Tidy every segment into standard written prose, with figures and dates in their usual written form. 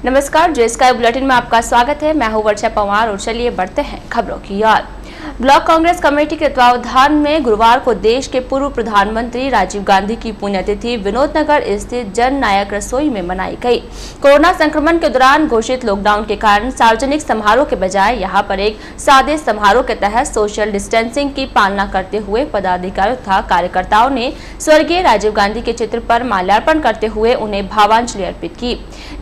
नमस्कार, जे sky bulletin में आपका स्वागत है। मैं हूं वर्षा पंवार और चलिए बढ़ते हैं खबरों की ओर। ब्लॉक कांग्रेस कमेटी के तत्वावधान में गुरुवार को देश के पूर्व प्रधानमंत्री राजीव गांधी की पुण्यतिथि विनोदनगर स्थित जन नायक रसोई में मनाई गई। कोरोना संक्रमण के दौरान घोषित लॉकडाउन के कारण सार्वजनिक समारोह के बजाय यहां पर एक सादे समारोह के तहत सोशल डिस्टेंसिंग की पालना करते हुए पदाधिकारियों तथा कार्यकर्ताओं ने स्वर्गीय राजीव गांधी के चित्र पर माल्यार्पण करते हुए उन्हें भावांजलि अर्पित की।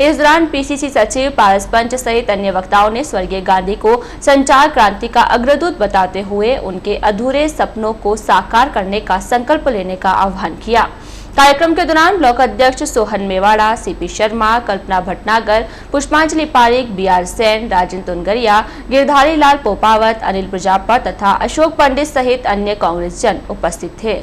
इस दौरान पीसीसी सचिव पारस पंच सहित अन्य वक्ताओं ने स्वर्गीय गांधी को संचार क्रांति का अग्रदूत बताते हुए उनके अधूरे सपनों को साकार करने का संकल्प लेने का आह्वान किया। कार्यक्रम के दौरान ब्लॉक अध्यक्ष सोहन मेवाड़ा, सीपी शर्मा, कल्पना भटनागर, पुष्पांजलि पारिक, बीआर सेन, राजन तुनगरिया, गिरधारी लाल पोपावत, अनिल प्रजापत तथा अशोक पंडित सहित अन्य कांग्रेस जन उपस्थित थे।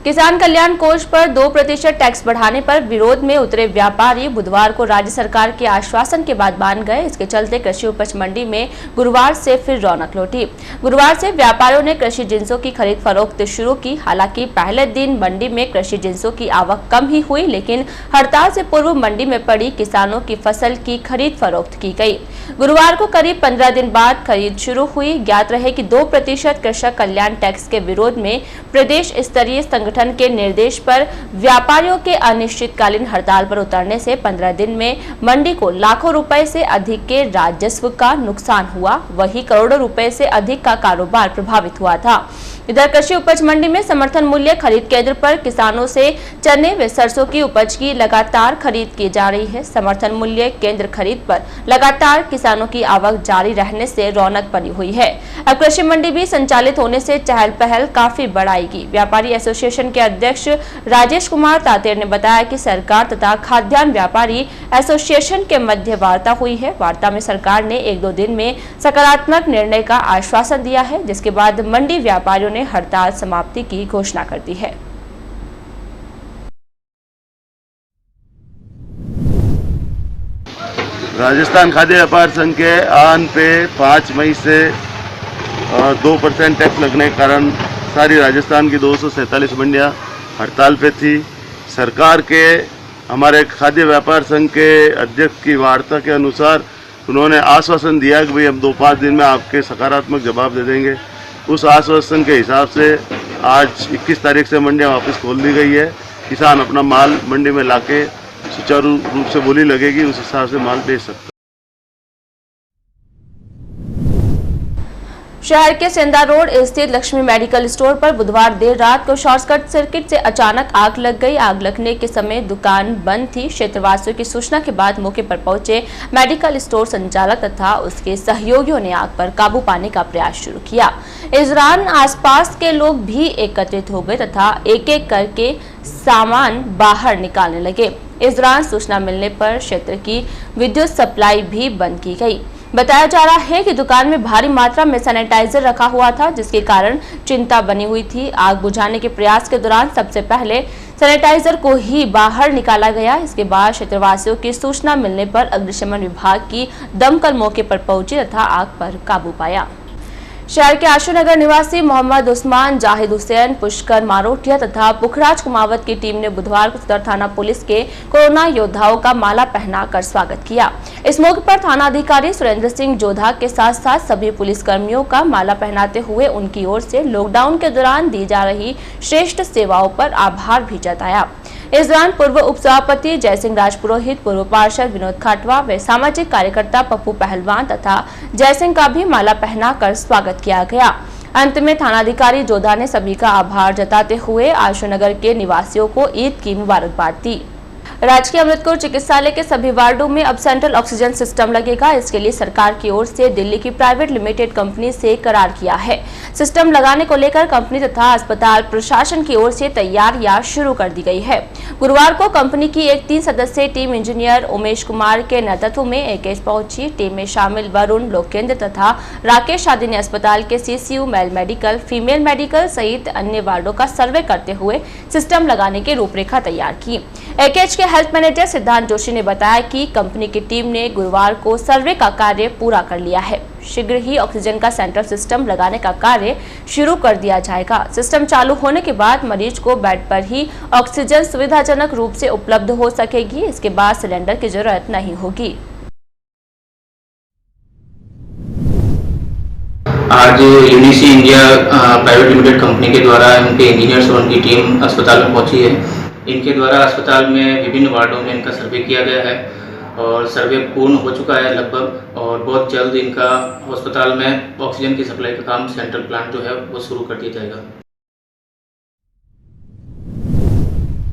किसान कल्याण कोष पर 2% टैक्स बढ़ाने पर विरोध में उतरे व्यापारी बुधवार को राज्य सरकार के आश्वासन के बाद मान गए। इसके चलते कृषि उपज मंडी में गुरुवार से फिर रौनक लौटी। गुरुवार से व्यापारियों ने कृषि जिंसों की खरीद फरोख्त शुरू की। हालांकि पहले दिन मंडी में कृषि जिंसों की आवक कम ही हुई, लेकिन हड़ताल से पूर्व मंडी में पड़ी किसानों की फसल की खरीद फरोख्त की गई। गुरुवार को करीब 15 दिन बाद खरीद शुरू हुई। ज्ञात रहे कि 2% कृषक कल्याण टैक्स के विरोध में प्रदेश स्तरीय संगठन के निर्देश पर व्यापारियों के अनिश्चितकालीन हड़ताल पर उतरने से 15 दिन में मंडी को लाखों रुपए से अधिक के राजस्व का नुकसान हुआ। वहीं करोड़ों रुपए से अधिक का कारोबार प्रभावित हुआ था। इधर कृषि उपज मंडी में समर्थन मूल्य खरीद केंद्र पर किसानों से चने व सरसों की उपज की लगातार खरीद की जा रही है। समर्थन मूल्य केंद्र खरीद पर लगातार किसानों की आवक जारी रहने से रौनक बनी हुई है। अब कृषि मंडी भी संचालित होने से चहल पहल काफी बढ़ाएगी। व्यापारी एसोसिएशन के अध्यक्ष राजेश कुमार तातेर ने बताया कि सरकार तथा खाद्यान्न व्यापारी एसोसिएशन के मध्य वार्ता हुई है। वार्ता में सरकार ने 1-2 दिन में सकारात्मक निर्णय का आश्वासन दिया है, जिसके बाद मंडी व्यापारियों ने हड़ताल समाप्ति की घोषणा कर दी है। राजस्थान खाद्य व्यापार संघ के आह्वान पे 5 मई से 2% टैक्स लगने के कारण सारी राजस्थान की 247 मंडियां हड़ताल पे थी। सरकार के हमारे खाद्य व्यापार संघ के अध्यक्ष की वार्ता के अनुसार उन्होंने आश्वासन दिया कि भाई हम 2-5 दिन में आपके सकारात्मक जवाब दे देंगे। उस आश्वासन के हिसाब से आज 21 तारीख से मंडियां वापस खोल दी गई है। किसान अपना माल मंडी में लाके सुचारू रूप से बोली लगेगी, उस हिसाब से माल बेच सकता है। शहर के सेंधा रोड स्थित लक्ष्मी मेडिकल स्टोर पर बुधवार देर रात को शॉर्ट सर्किट से अचानक आग लग गई। आग लगने के समय दुकान बंद थी। क्षेत्रवासियों की सूचना के बाद मौके पर पहुंचे मेडिकल स्टोर संचालक तथा उसके सहयोगियों ने आग पर काबू पाने का प्रयास शुरू किया। इस दौरान आसपास के लोग भी एकत्रित हो गए तथा एक-एक करके सामान बाहर निकालने लगे। इस दौरान सूचना मिलने पर क्षेत्र की विद्युत सप्लाई भी बंद की गई। बताया जा रहा है कि दुकान में भारी मात्रा में सैनिटाइजर रखा हुआ था, जिसके कारण चिंता बनी हुई थी। आग बुझाने के प्रयास के दौरान सबसे पहले सैनिटाइजर को ही बाहर निकाला गया। इसके बाद क्षेत्रवासियों की सूचना मिलने पर अग्निशमन विभाग की दमकल मौके पर पहुंची तथा आग पर काबू पाया। शहर के आशुनगर निवासी मोहम्मद उस्मान, जाहिद हुसैन, पुष्कर मारोटिया तथा पुखराज कुमावत की टीम ने बुधवार को सदर थाना पुलिस के कोरोना योद्धाओं का माला पहनाकर स्वागत किया। इस मौके पर थाना अधिकारी सुरेंद्र सिंह जोधा के साथ साथ सभी पुलिस कर्मियों का माला पहनाते हुए उनकी ओर से लॉकडाउन के दौरान दी जा रही श्रेष्ठ सेवाओं पर आभार भी जताया। इस दौरान पूर्व उप सभापति जयसिंह राजपुरोहित, पूर्व पार्षद विनोद खाटवा व सामाजिक कार्यकर्ता पप्पू पहलवान तथा जयसिंह का भी माला पहनाकर स्वागत किया गया। अंत में थानाधिकारी जोधा ने सभी का आभार जताते हुए आशुनगर के निवासियों को ईद की मुबारकबाद दी। राजकीय अमृतकोर चिकित्सालय के सभी वार्डों में अब सेंट्रल ऑक्सीजन सिस्टम लगेगा। इसके लिए सरकार की ओर से दिल्ली की प्राइवेट लिमिटेड कंपनी से करार किया है। सिस्टम लगाने को लेकर कंपनी तथा अस्पताल प्रशासन की ओर से तैयारियां शुरू कर दी गई है। गुरुवार को कंपनी की एक 3 सदस्यीय टीम इंजीनियर उमेश कुमार के नेतृत्व में एकेश पहुंची। टीम में शामिल वरुण, लोकेंद्र तथा राकेश आदि ने अस्पताल के CCU, male medical, female medical सहित अन्य वार्डों का सर्वे करते हुए सिस्टम लगाने की रूपरेखा तैयार की। एकेश के हेल्थ मैनेजर सिद्धांत जोशी ने बताया कि कंपनी की टीम ने गुरुवार को सर्वे का कार्य पूरा कर लिया है। शीघ्र ही ऑक्सीजन का सेंट्रल सिस्टम लगाने का कार्य शुरू कर दिया जाएगा। सिस्टम चालू होने के बाद मरीज को बेड पर ही ऑक्सीजन सुविधाजनक रूप से उपलब्ध हो सकेगी। इसके बाद सिलेंडर की जरूरत नहीं होगी। आज यूनिसी इंडिया प्राइवेट लिमिटेड कंपनी के द्वारा उनके इंजीनियर्स और उनकी टीम अस्पताल में पहुंची है। इनके द्वारा अस्पताल में विभिन्न वार्डों में इनका सर्वे किया गया है और सर्वे पूर्ण हो चुका है लगभग, और बहुत जल्द इनका अस्पताल में ऑक्सीजन की सप्लाई का काम सेंट्रल प्लांट जो है वो शुरू कर दिया जाएगा।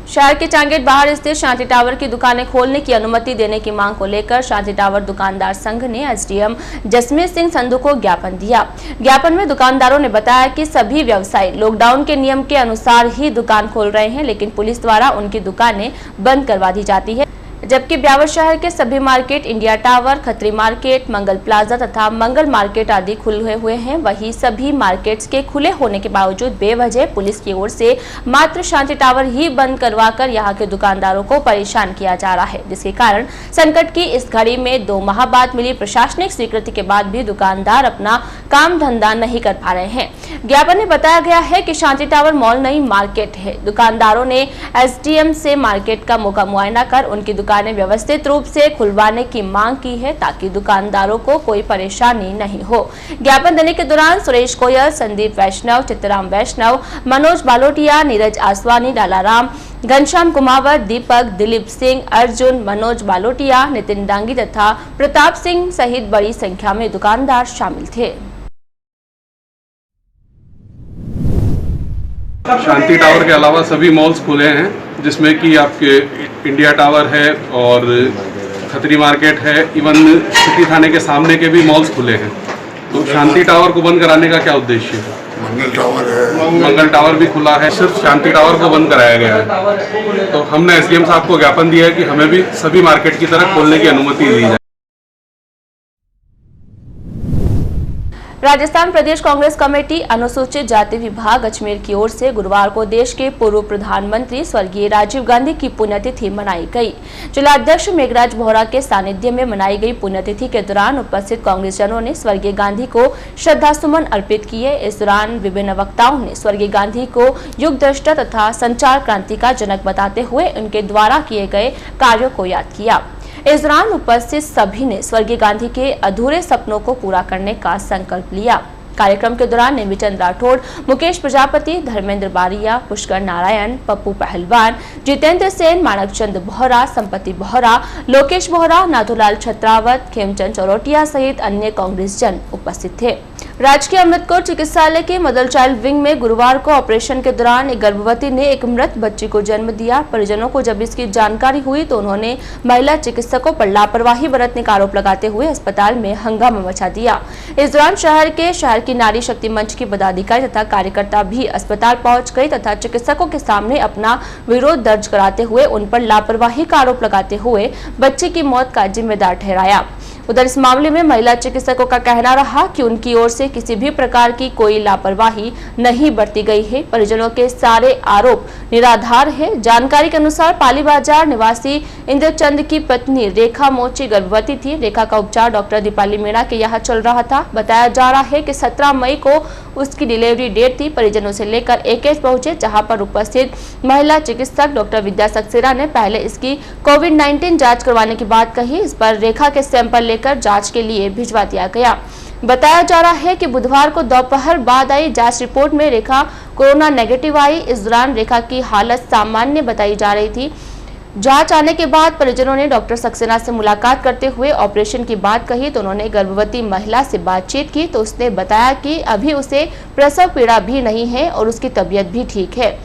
शहर के चांगेट बाहर स्थित शांति टावर की दुकानें खोलने की अनुमति देने की मांग को लेकर शांति टावर दुकानदार संघ ने एसडीएम जसमीत सिंह संधू को ज्ञापन दिया। ज्ञापन में दुकानदारों ने बताया कि सभी व्यवसायी लॉकडाउन के नियम के अनुसार ही दुकान खोल रहे हैं, लेकिन पुलिस द्वारा उनकी दुकानें बंद करवा दी जाती है, जबकि ब्यावर शहर के सभी market, India tower, Khatri market, Mangal plaza तथा मंगल मार्केट आदि खुले हुए हैं। वहीं सभी मार्केट्स के खुले होने के बावजूद बेवजह पुलिस की ओर से मात्र शांति टावर ही बंद करवाकर यहां के दुकानदारों को परेशान किया जा रहा है, जिसके कारण संकट की इस घड़ी में 2 माह बाद मिली प्रशासनिक स्वीकृति के बाद भी दुकानदार अपना काम धंधा नहीं कर पा रहे हैं। ज्ञापन में बताया गया है कि शांति टावर मॉल नई मार्केट है। दुकानदारों ने एसडीएम से मार्केट का मौका मुआयना कर उनकी दुकानें व्यवस्थित रूप से खुलवाने की मांग की है, ताकि दुकानदारों को कोई परेशानी नहीं हो। ज्ञापन देने के दौरान सुरेश कोयल, संदीप वैष्णव, चित्तराम वैष्णव, मनोज बालोटिया, नीरज आसवानी, डालाराम, घनश्याम कुमावत, दीपक, दिलीप सिंह, अर्जुन, मनोज बालोटिया, नितिन डांगी तथा प्रताप सिंह सहित बड़ी संख्या में दुकानदार शामिल थे। शांति टावर के अलावा सभी मॉल्स खुले हैं, जिसमें कि आपके इंडिया टावर है और खत्री मार्केट है, इवन सिटी थाने के सामने के भी मॉल्स खुले हैं। तो शांति टावर को बंद कराने का क्या उद्देश्य है? मंगल टावर है, मंगल टावर भी खुला है, सिर्फ शांति टावर को बंद कराया गया है। तो हमने एसडीएम साहब को ज्ञापन दिया है कि हमें भी सभी मार्केट की तरह खोलने की अनुमति दी जाए। राजस्थान प्रदेश कांग्रेस कमेटी अनुसूचित जाति विभाग अजमेर की ओर से गुरुवार को देश के पूर्व प्रधानमंत्री स्वर्गीय राजीव गांधी की पुण्यतिथि मनाई गई। जिलाध्यक्ष मेघराज बोहरा के सानिध्य में मनाई गई पुण्यतिथि के दौरान उपस्थित कांग्रेस जनों ने स्वर्गीय गांधी को श्रद्धासुमन अर्पित किए। इस दौरान विभिन्न वक्ताओं ने स्वर्गीय गांधी को युग दृष्टा तथा संचार क्रांति का जनक बताते हुए उनके द्वारा किए गए कार्यों को याद किया। इस दौरान उपस्थित सभी ने स्वर्गीय गांधी के अधूरे सपनों को पूरा करने का संकल्प लिया। कार्यक्रम के दौरान नेमीचंद राठौड़, मुकेश प्रजापति, धर्मेंद्र बारिया, पुष्कर नारायण, पप्पू पहलवान, जितेंद्र सेन, माणकचंद बोहरा, संपत्ति बोहरा, लोकेश बोहरा, नाथूलाल छत्रावत, खेमचंद चौरोटिया सहित अन्य कांग्रेस जन उपस्थित थे। राजकीय अमृतकोट चिकित्सालय के मदर चाइल्ड विंग में गुरुवार को ऑपरेशन के दौरान एक गर्भवती ने एक मृत बच्ची को जन्म दिया। परिजनों को जब इसकी जानकारी हुई तो उन्होंने महिला चिकित्सकों पर लापरवाही बरतने का आरोप लगाते हुए अस्पताल में हंगामा मचा दिया। इस दौरान शहर की नारी शक्ति मंच की पदाधिकारी तथा कार्यकर्ता भी अस्पताल पहुंच गई तथा चिकित्सकों के सामने अपना विरोध दर्ज कराते हुए उन पर लापरवाही का आरोप लगाते हुए बच्ची की मौत का जिम्मेदार ठहराया। उधर इस मामले में महिला चिकित्सकों का कहना रहा कि उनकी ओर से किसी भी प्रकार की कोई लापरवाही नहीं बरती गई है। परिजनों के सारे आरोप निराधार है। जानकारी के अनुसार पाली बाजार निवासी इंद्रचंद की पत्नी रेखा मोची गर्भवती थी। रेखा का उपचार डॉक्टर दीपाली मीणा के यहाँ चल रहा था। बताया जा रहा है कि 17 मई को उसकी डिलीवरी डेट थी। परिजनों से लेकर एकेएस पहुंचे, जहां पर उपस्थित महिला चिकित्सक डॉक्टर विद्या सक्सेना ने पहले इसकी कोविड-19 जांच करवाने की बात कही। इस पर रेखा के सैंपल लेकर जांच के लिए भिजवा दिया गया। बताया जा रहा है कि बुधवार को दोपहर बाद आई जांच रिपोर्ट में रेखा कोरोना नेगेटिव आई। इस दौरान रेखा की हालत सामान्य बताई जा रही थी। जांच आने के बाद परिजनों ने डॉक्टर सक्सेना से मुलाकात करते हुए ऑपरेशन की बात कही तो उन्होंने गर्भवती महिला से बातचीत की तो उसने बताया कि अभी उसे प्रसव पीड़ा भी नहीं है और उसकी तबीयत भी ठीक है।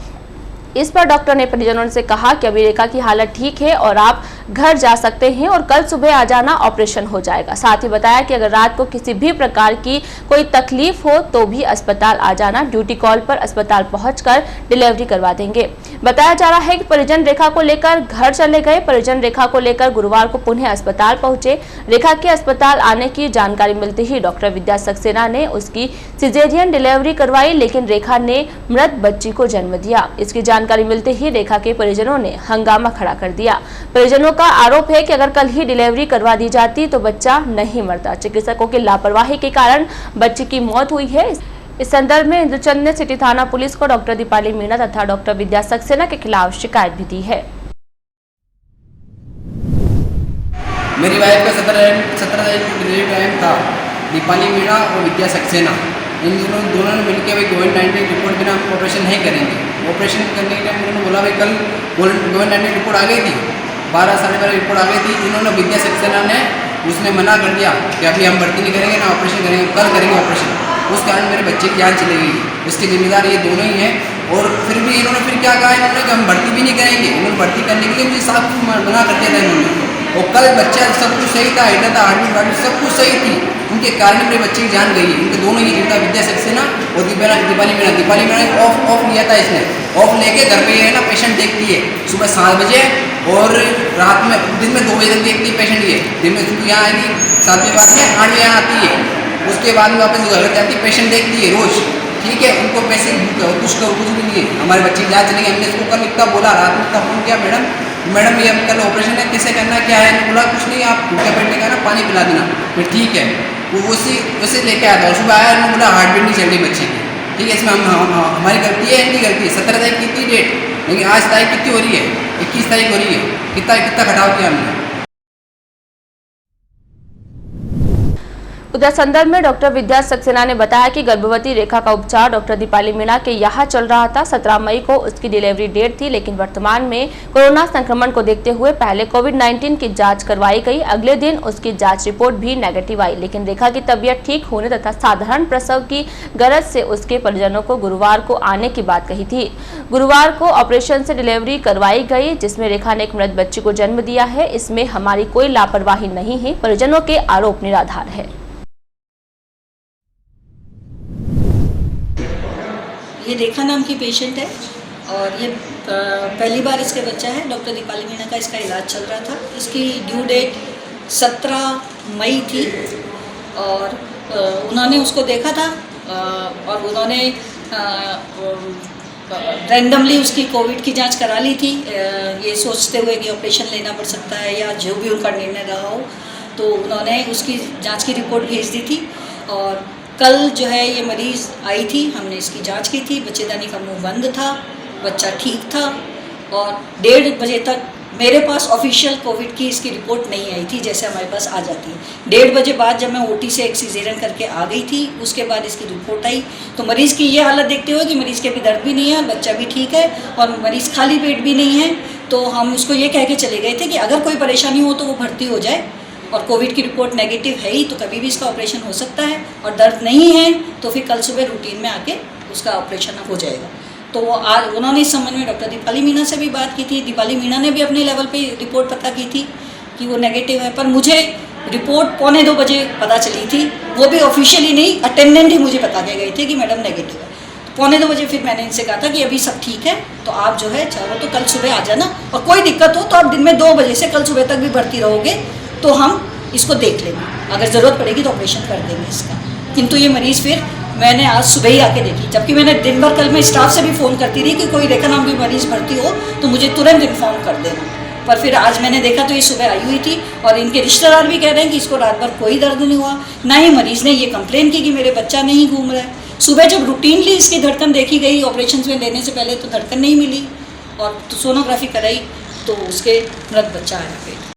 इस पर डॉक्टर ने परिजनों से कहा कि अभी रेखा की हालत ठीक है और आप घर जा सकते हैं और कल सुबह आ जाना, ऑपरेशन हो जाएगा। साथ ही बताया कि अगर रात को किसी भी प्रकार की कोई तकलीफ हो तो भी अस्पताल आ जाना, ड्यूटी कॉल पर अस्पताल पहुंचकर डिलीवरी करवा देंगे। बताया जा रहा है कि परिजन रेखा को लेकर घर चले गए। परिजन रेखा को लेकर गुरुवार को पुनः अस्पताल पहुंचे। रेखा के अस्पताल आने की जानकारी मिलते ही डॉक्टर विद्या सक्सेना ने उसकी सिजेरियन डिलीवरी करवाई, लेकिन रेखा ने मृत बच्ची को जन्म दिया। इसकी जानकारी मिलते ही रेखा के परिजनों ने हंगामा खड़ा कर दिया। परिजनों का आरोप है कि अगर कल ही डिलीवरी करवा दी जाती तो बच्चा नहीं मरता। चिकित्सकों की लापरवाही के कारण बच्ची की मौत हुई है। इस संदर्भ में इंद्रचंद ने सिटी थाना पुलिस को डॉक्टर दीपाली मीणा तथा डॉक्टर विद्या सक्सेना के खिलाफ शिकायत भी दी है। मेरी वाइफ का 17 तारीख को डिलीवरी टाइम था। दीपाली मीणा और विद्या सक्सेना इन दोनों ने मिलकर भाई कोविड-19 रिपोर्ट बिना हम ऑपरेशन नहीं करेंगे। ऑपरेशन करने के टाइम उन्होंने बोला भाई कल कोविड-19 रिपोर्ट आ गई थी, 12 साढ़े 12 रिपोर्ट आ गई थी। इन्होंने विद्या सक्सेना ने उसने मना कर दिया कि अभी हम भर्ती नहीं करेंगे, ना ऑपरेशन करेंगे, कल करेंगे ऑपरेशन। उस कारण मेरे बच्चे की जान चली गई। इसके जिम्मेदार ये दोनों ही हैं। और फिर भी इन्होंने क्या कहा इन्होंने कि हम भर्ती भी नहीं करेंगे। इन्होंने भर्ती करने के लिए मुझे साफ मना कर दिया था इन्होंने। और कल बच्चा सब कुछ सही था, हिला था, हार्ट सब कुछ सही थी। उनके कारण मेरे बच्चे की जान गई है। इनके दोनों ही जिनका विद्या सक्सेना और दीपाली मीणा ने ऑफ लिया था। इसने ऑफ लेके घर पे ना पेशेंट देखती है सुबह 7 बजे और रात में दिन में 2 बजे तक देखती है पेशेंट। ये दिन में सुबह यहाँ आएगी 7 बजे बाद में 8 बजे यहाँ आती है। उसके बाद में वापस घर जाती है, पेशेंट देखती है रोज। ठीक है, उनको पैसे कुछ भी नहीं है। हमारे बच्चे की जाँच चलेंगे। हमने इसको कल इतना बोला, रात में इतना फोन किया, मैडम ये कल ऑपरेशन है, कैसे करना क्या है? बोला कुछ नहीं, आप भूखे पेट का ना पानी पिला देना। फिर ठीक है, वो उसी लेके आया था। और सुबह आया उन्होंने बोला हार्ट बीट नहीं चल रही बच्चे की। ठीक है, इसमें हमारी गलती है, इनकी गलती है। 17 तारीख की थी डेट, लेकिन आज तारीख कितनी हो रही है? 21 तारीख हो रही है। कितना घटाव किया हमने। उधर संदर्भ में डॉक्टर विद्या सक्सेना ने बताया कि गर्भवती रेखा का उपचार डॉक्टर दीपाली मीणा के यहाँ चल रहा था। 17 मई को उसकी डिलीवरी डेट थी, लेकिन वर्तमान में कोरोना संक्रमण को देखते हुए पहले कोविड-19 की जांच करवाई गई। अगले दिन उसकी जांच रिपोर्ट भी नेगेटिव आई, लेकिन रेखा की तबीयत ठीक होने तथा साधारण प्रसव की गरज से उसके परिजनों को गुरुवार को आने की बात कही थी। गुरुवार को ऑपरेशन से डिलीवरी करवाई गई, जिसमें रेखा ने एक मृत बच्ची को जन्म दिया है। इसमें हमारी कोई लापरवाही नहीं है। परिजनों के आरोप निराधार है। ये रेखा नाम की पेशेंट है और ये पहली बार इसके बच्चा है। डॉक्टर दीपाली मीणा का इसका इलाज चल रहा था। इसकी ड्यू डेट 17 मई थी और उन्होंने उसको देखा था और उन्होंने रैंडमली उसकी कोविड की जांच करा ली थी, ये सोचते हुए कि ऑपरेशन लेना पड़ सकता है या जो भी उनका निर्णय रहा हो। तो उन्होंने उसकी जांच की रिपोर्ट भेज दी थी और कल जो है ये मरीज़ आई थी, हमने इसकी जांच की थी। बच्चेदानी का मुंह बंद था, बच्चा ठीक था और 1:30 बजे तक मेरे पास ऑफिशियल कोविड की इसकी रिपोर्ट नहीं आई थी, जैसे हमारे पास आ जाती है। 1:30 बजे बाद जब मैं ओटी से एक सिजेरियन करके आ गई थी, उसके बाद इसकी रिपोर्ट आई तो मरीज़ की ये हालत देखते हुए कि मरीज़ के भी दर्द भी नहीं है, बच्चा भी ठीक है और मरीज़ खाली पेट भी नहीं है, तो हम उसको ये कह के चले गए थे कि अगर कोई परेशानी हो तो वो भर्ती हो जाए और कोविड की रिपोर्ट नेगेटिव है ही तो कभी भी इसका ऑपरेशन हो सकता है और दर्द नहीं है तो फिर कल सुबह रूटीन में आके उसका ऑपरेशन हो जाएगा। तो वो आज उन्होंने इस संबंध में डॉक्टर दीपाली मीणा से भी बात की थी। दीपाली मीणा ने भी अपने लेवल पे रिपोर्ट पता की थी कि वो नेगेटिव है, पर मुझे रिपोर्ट 1:45 बजे पता चली थी, वो भी ऑफिशियली नहीं, अटेंडेंट ही मुझे बता के गए थे कि मैडम नेगेटिव है। 1:45 बजे फिर मैंने इनसे कहा था कि अभी सब ठीक है तो आप जो है चाहो तो कल सुबह आ जाना और कोई दिक्कत हो तो आप दिन में 2 बजे से कल सुबह तक भी भर्ती रहोगे तो हम इसको देख लेंगे, अगर ज़रूरत पड़ेगी तो ऑपरेशन कर देंगे इसका। किंतु ये मरीज़ फिर मैंने आज सुबह ही आके देखी, जबकि मैंने दिन भर कल मैं स्टाफ से भी फ़ोन करती रही कि कोई रेखा नाम की मरीज़ भर्ती हो तो मुझे तुरंत इन्फॉर्म कर देना, पर फिर आज मैंने देखा तो ये सुबह आई हुई थी और इनके रिश्तेदार भी कह रहे हैं कि इसको रात भर कोई दर्द नहीं हुआ, ना ही मरीज़ ने ये कंप्लेन की कि मेरे बच्चा नहीं घूम रहा है। सुबह जब रूटीनली इसकी धड़कन देखी गई ऑपरेशन में लेने से पहले तो धड़कन नहीं मिली और तो सोनोग्राफी कराई तो उसके मृत बच्चा आया पेट।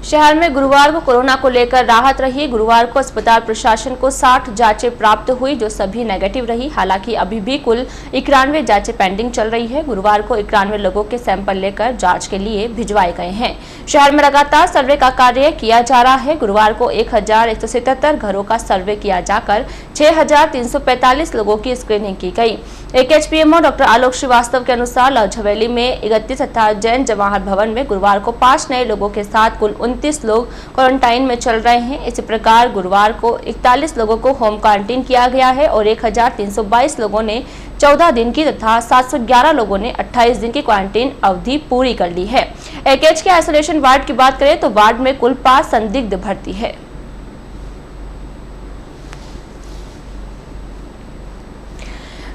शहर में गुरुवार को कोरोना को लेकर राहत रही। गुरुवार को अस्पताल प्रशासन को 60 जांचें प्राप्त हुई जो सभी नेगेटिव रही। हालांकि अभी भी कुल 91 जांचें पेंडिंग चल रही है। गुरुवार को 91 लोगों के सैंपल लेकर जांच के लिए भिजवाए गए हैं। शहर में लगातार सर्वे का कार्य किया जा रहा है। गुरुवार को 1177 घरों का सर्वे किया जाकर 6,345 लोगों की स्क्रीनिंग की गई। एक एचपीएमओ डॉक्टर आलोक श्रीवास्तव के अनुसार लॉज हवेली में 31 तथा जैन जवाहर भवन में गुरुवार को 5 नए लोगों के साथ कुल 29 लोग क्वारंटाइन में चल रहे हैं। इसी प्रकार गुरुवार को 41 लोगों को होम क्वारंटीन किया गया है और 1,322 लोगों ने 14 दिन की तथा 711 लोगों ने 28 दिन की क्वारंटीन अवधि पूरी कर ली है। एकेएच के आइसोलेशन वार्ड की बात करें तो वार्ड में कुल 5 संदिग्ध भर्ती है।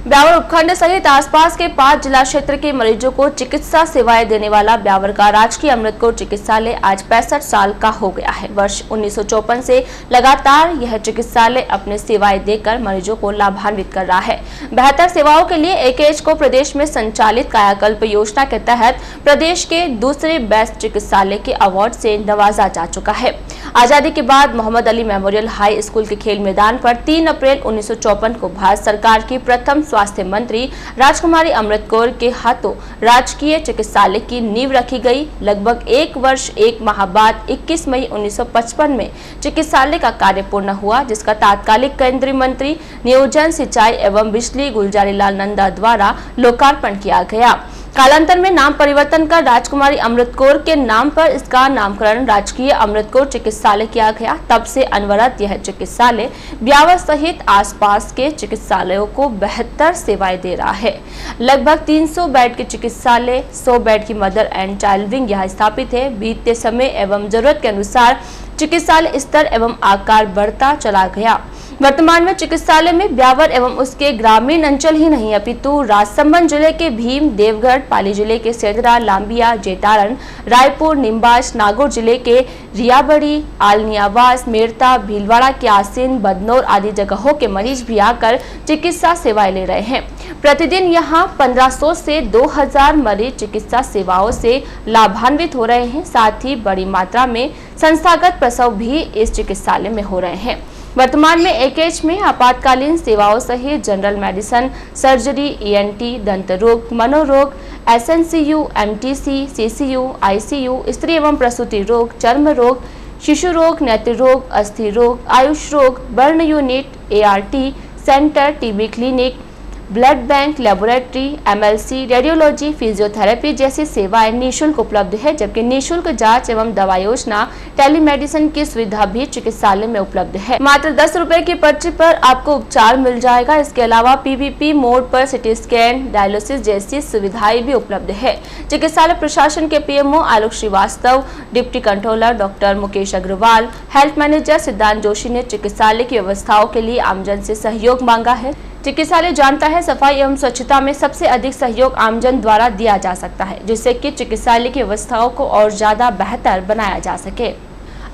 ब्यावर उपखंड सहित आसपास के 5 जिला क्षेत्र के मरीजों को चिकित्सा सेवाएं देने वाला ब्यावर का राजकीय अमृतकोट चिकित्सालय आज 65 साल का हो गया है। वर्ष 1954 से लगातार यह चिकित्सालय अपने सेवाएं देकर मरीजों को लाभान्वित कर रहा है। बेहतर सेवाओं के लिए एकेएच को प्रदेश में संचालित कायाकल्प योजना के तहत प्रदेश के दूसरे बेस्ट चिकित्सालय के अवार्ड से नवाजा जा चुका है। आजादी के बाद Mohammad Ali memorial high school के खेल मैदान पर 3 अप्रैल 1954 को भारत सरकार की प्रथम स्वास्थ्य मंत्री राजकुमारी अमृत कौर के हाथों राजकीय चिकित्सालय की नींव रखी गई। लगभग 1 वर्ष 1 माह बाद 21 मई 1955 में चिकित्सालय का कार्य पूर्ण हुआ, जिसका तात्कालिक केंद्रीय मंत्री नियोजन, सिंचाई एवं बिजली गुलजारीलाल नंदा द्वारा लोकार्पण किया गया। कालांतर में नाम परिवर्तन कर राजकुमारी अमृत कौर के नाम पर इसका नामकरण राजकीय अमृत कौर चिकित्सालय किया गया। तब से अनवरत यह चिकित्सालय ब्यावर सहित आसपास के चिकित्सालयों को बेहतर सेवाएं दे रहा है। लगभग 300 बेड के चिकित्सालय, 100 बेड की मदर एंड चाइल्ड विंग यहाँ स्थापित है। बीतते समय एवं जरूरत के अनुसार चिकित्सालय स्तर एवं आकार बढ़ता चला गया। वर्तमान में चिकित्सालय में ब्यावर एवं उसके ग्रामीण अंचल ही नहीं अपितु राजसमंद जिले के भीम, देवगढ़, पाली जिले के सेंदरा, लांबिया, जेटारन, रायपुर, निम्बास, नागौर जिले के रियाबड़ी, आलनियावास, मेरता, भीलवाड़ा के आसीन, बदनौर आदि जगहों के मरीज भी आकर चिकित्सा सेवाएं ले रहे हैं। प्रतिदिन यहाँ 1500 से 2000 मरीज चिकित्सा सेवाओं से लाभान्वित हो रहे हैं। साथ ही बड़ी मात्रा में संस्थागत प्रसव भी इस चिकित्सालय में हो रहे हैं। वर्तमान में एकेएच में आपातकालीन सेवाओं सहित जनरल मेडिसिन, सर्जरी, ईएनटी, दंत रोग, मनोरोग, एसएनसीयू, एमटीसी, सीसीयू, आईसीयू, स्त्री एवं प्रसूति रोग, चर्म रोग, शिशु रोग, नेत्र रोग, अस्थि रोग, आयुष रोग, burn unit, ART centre, TB clinic, blood bank, laboratory, MLC, radiology, physiotherapy जैसी सेवाएं निःशुल्क उपलब्ध है। जबकि निःशुल्क जांच एवं दवा योजना, टेलीमेडिसिन की सुविधा भी चिकित्सालय में उपलब्ध है। मात्र 10 रुपए की पर्ची पर आपको उपचार मिल जाएगा। इसके अलावा पीवीपी मोड पर सिटी स्कैन, डायलिसिस जैसी सुविधाएं भी उपलब्ध है। चिकित्सालय प्रशासन के PMO Alok Srivastava, deputy controller doctor Mukesh Agarwal, health manager Siddhant Joshi ने चिकित्सालय की व्यवस्थाओं के लिए आमजन से सहयोग मांगा है। चिकित्सालय जानता है सफाई एवं स्वच्छता में सबसे अधिक सहयोग आमजन द्वारा दिया जा सकता है, जिससे कि चिकित्सालय की व्यवस्थाओं को और ज्यादा बेहतर बनाया जा सके।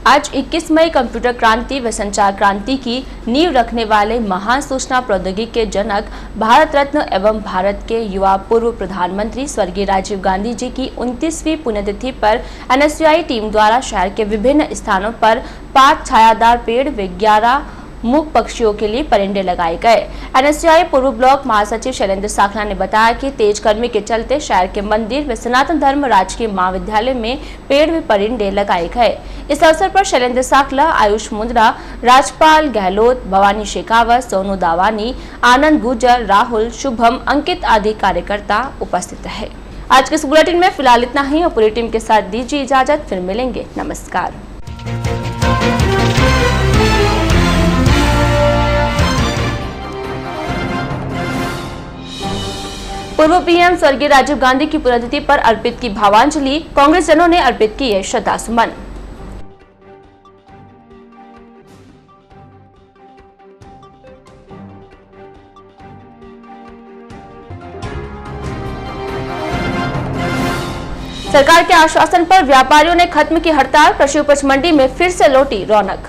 आज 21 मई कंप्यूटर क्रांति व संचार क्रांति की नींव रखने वाले महान सूचना प्रौद्योगिकी के जनक, भारत रत्न एवं भारत के युवा पूर्व प्रधानमंत्री स्वर्गीय राजीव गांधी जी की 29वीं पुण्यतिथि पर एनएसयूआई टीम द्वारा शहर के विभिन्न स्थानों पर 5 छायादार पेड़ व 11 मूक पक्षियों के लिए परिंदे लगाए गए। एनएसयूआई पूर्व ब्लॉक महासचिव शैलेंद्र साखला ने बताया कि तेज गर्मी के चलते शहर के मंदिर व सनातन धर्म राजकीय महाविद्यालय में पेड़ व परिंदे लगाए गए। इस अवसर पर शैलेंद्र साखला, आयुष मुंद्रा, राजपाल गहलोत, भवानी शेखावत, सोनू दावानी, आनंद गुजर, राहुल, शुभम, अंकित आदि कार्यकर्ता उपस्थित रहे। आज के इस बुलेटिन में फिलहाल इतना ही और पूरी टीम के साथ दीजिए इजाजत। फिर मिलेंगे। नमस्कार। पूर्व पीएम स्वर्गीय राजीव गांधी की पुण्यतिथि पर अर्पित की भावांजलि, कांग्रेस जनों ने अर्पित किए श्रद्धासुमन। सरकार के आश्वासन पर व्यापारियों ने खत्म की हड़ताल, कृषि उपज मंडी में फिर से लौटी रौनक।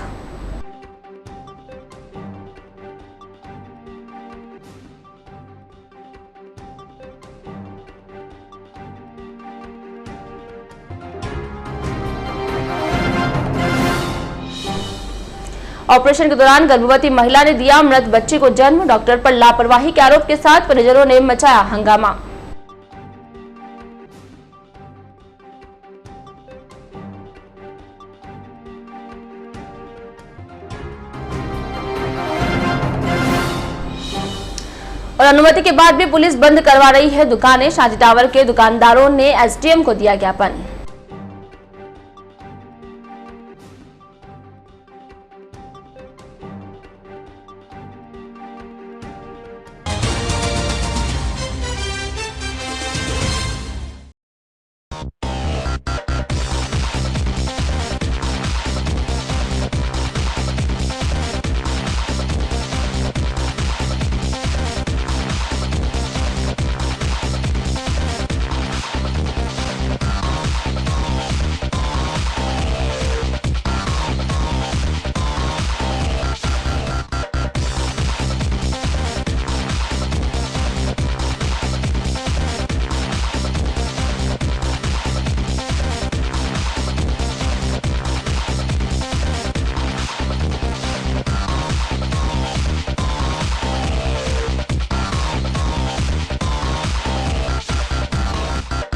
ऑपरेशन के दौरान गर्भवती महिला ने दिया मृत बच्चे को जन्म, डॉक्टर पर लापरवाही के आरोप के साथ परिजनों ने मचाया हंगामा। और अनुमति के बाद भी पुलिस बंद करवा रही है दुकानें। शांति टावर के दुकानदारों ने एसडीएम को दिया ज्ञापन।